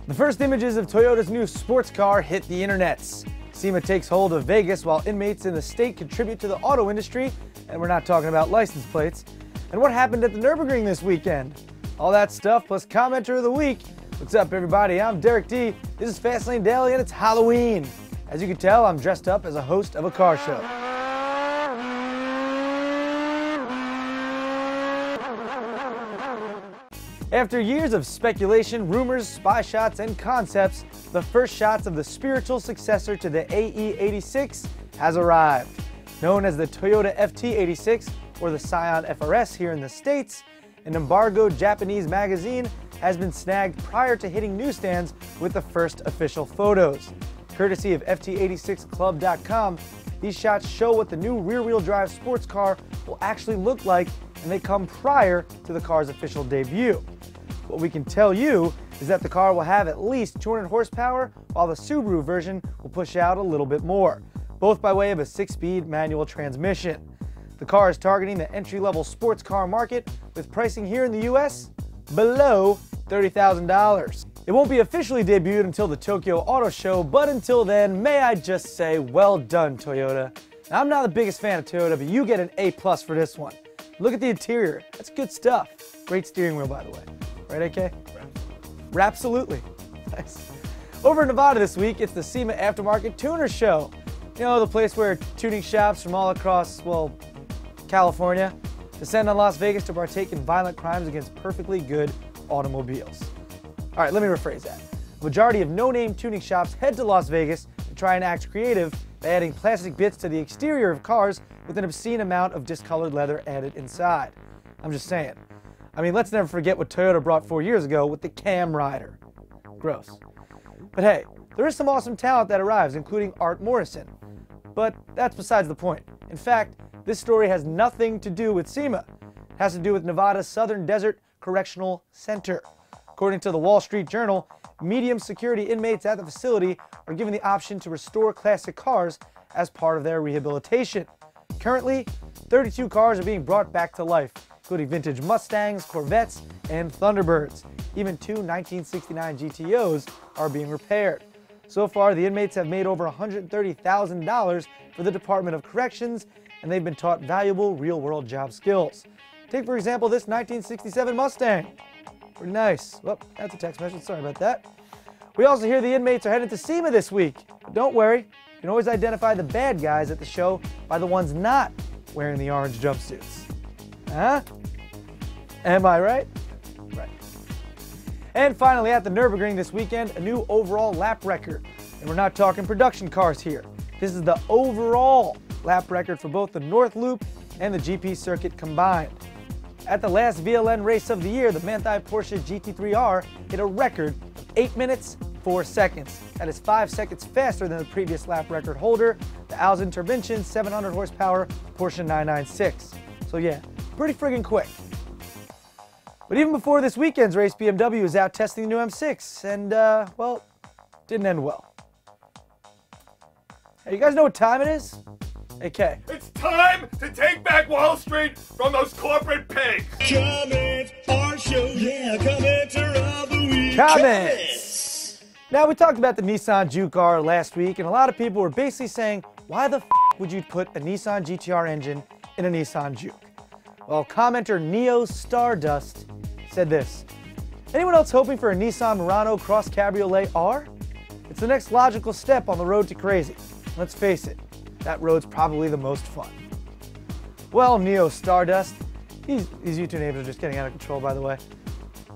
The first images of Toyota's new sports car hit the internets. SEMA takes hold of Vegas while inmates in the state contribute to the auto industry, and we're not talking about license plates. And what happened at the Nurburgring this weekend? All that stuff plus commenter of the week. What's up, everybody? I'm Derek D. This is Fastlane Daily and it's Halloween. As you can tell, I'm dressed up as a host of a car show. After years of speculation, rumors, spy shots, and concepts, the first shots of the spiritual successor to the AE86 has arrived. Known as the Toyota FT-86 or the Scion FRS here in the States, an embargoed Japanese magazine has been snagged prior to hitting newsstands with the first official photos. Courtesy of FT86club.com, these shots show what the new rear-wheel drive sports car will actually look like, and they come prior to the car's official debut. What we can tell you is that the car will have at least 200 horsepower, while the Subaru version will push out a little bit more, both by way of a 6-speed manual transmission. The car is targeting the entry-level sports car market, with pricing here in the US below $30,000. It won't be officially debuted until the Tokyo Auto Show, but until then, may I just say, well done, Toyota. Now, I'm not the biggest fan of Toyota, but you get an A+ for this one. Look at the interior. That's good stuff. Great steering wheel, by the way. Right, AK? Rapsoluutely. Nice. Over in Nevada this week, it's the SEMA Aftermarket Tuner Show. You know, the place where tuning shops from all across, well, California descend on Las Vegas to partake in violent crimes against perfectly good automobiles. All right, let me rephrase that. The majority of no-name tuning shops head to Las Vegas to try and act creative by adding plastic bits to the exterior of cars with an obscene amount of discolored leather added inside. I'm just saying. I mean, let's never forget what Toyota brought 4 years ago with the Cam Rider. Gross. But hey, there is some awesome talent that arrives, including Art Morrison. But that's besides the point. In fact, this story has nothing to do with SEMA. It has to do with Nevada's Southern Desert Correctional Center. According to the Wall Street Journal, medium security inmates at the facility are given the option to restore classic cars as part of their rehabilitation. Currently, 32 cars are being brought back to life, including vintage Mustangs, Corvettes, and Thunderbirds. Even two 1969 GTOs are being repaired. So far, the inmates have made over $130,000 for the Department of Corrections, and they've been taught valuable real-world job skills. Take, for example, this 1967 Mustang. Pretty nice. Well, that's a text message. Sorry about that. We also hear the inmates are headed to SEMA this week. But don't worry. You can always identify the bad guys at the show by the ones not wearing the orange jumpsuits. Huh? Am I right? Right. And finally, at the Nurburgring this weekend, a new overall lap record. And we're not talking production cars here. This is the overall lap record for both the North Loop and the GP circuit combined. At the last VLN race of the year, the Manthey Porsche GT3R hit a record of 8 minutes, 4 seconds. That is 5 seconds faster than the previous lap record holder, the Alzen Turbinchen 700 horsepower Porsche 996. So yeah, pretty friggin' quick. But even before this weekend's race, BMW was out testing the new M6, and well, didn't end well. Hey, you guys know what time it is? AK. It's time to take back Wall Street from those corporate pigs. Comment our show, yeah, commenter of the week. Comments. Now, we talked about the Nissan Juke R last week, and a lot of people were basically saying, why the f would you put a Nissan GTR engine in a Nissan Juke? Well, commenter Neo Stardust said this. Anyone else hoping for a Nissan Murano Cross Cabriolet R? It's the next logical step on the road to crazy. Let's face it, that road's probably the most fun. Well, Neo Stardust, these YouTube names are just getting out of control, by the way.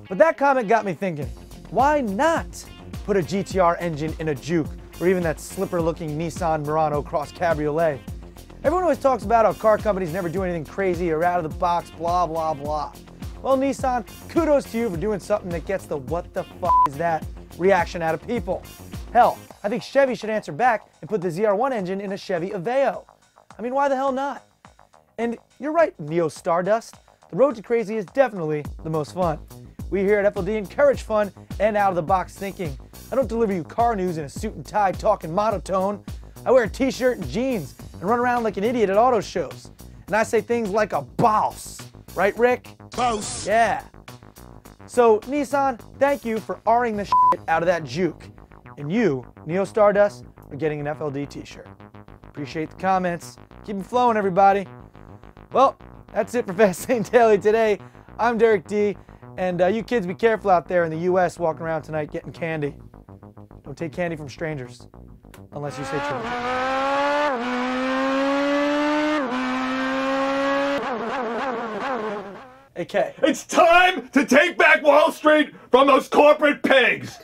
But that comment got me thinking, why not put a GTR engine in a Juke, or even that slipper-looking Nissan Murano Cross Cabriolet? Everyone always talks about how car companies never do anything crazy or out of the box, blah, blah, blah. Well, Nissan, kudos to you for doing something that gets the what the f is that reaction out of people. Hell, I think Chevy should answer back and put the ZR1 engine in a Chevy Aveo. I mean, why the hell not? And you're right, Neo Stardust. The road to crazy is definitely the most fun. We here at FLD encourage fun and out-of-the-box thinking. I don't deliver you car news in a suit and tie talking monotone. I wear a t-shirt and jeans and run around like an idiot at auto shows. And I say things like a boss. Right, Rick? Boss. Yeah. So Nissan, thank you for R-ing the shit out of that juke. And you, Neo Stardust, are getting an FLD t-shirt. Appreciate the comments. Keep them flowing, everybody. Well, that's it for Fast Lane Daily today. I'm Derek D, and you kids be careful out there in the U.S. walking around tonight getting candy. Don't take candy from strangers, unless you say children. AK. It's time to take back Wall Street from those corporate pigs.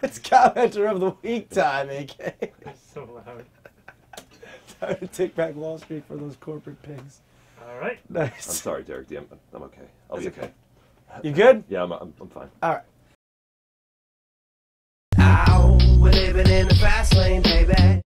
It's commenter of the week time, AK. So loud. Time to take back Wall Street for those corporate pigs. All right. Nice. I'm sorry, Derek D. I'm okay. I'll be okay. You good? Yeah, I'm fine. All right. Ow, we're living in the fast lane, baby.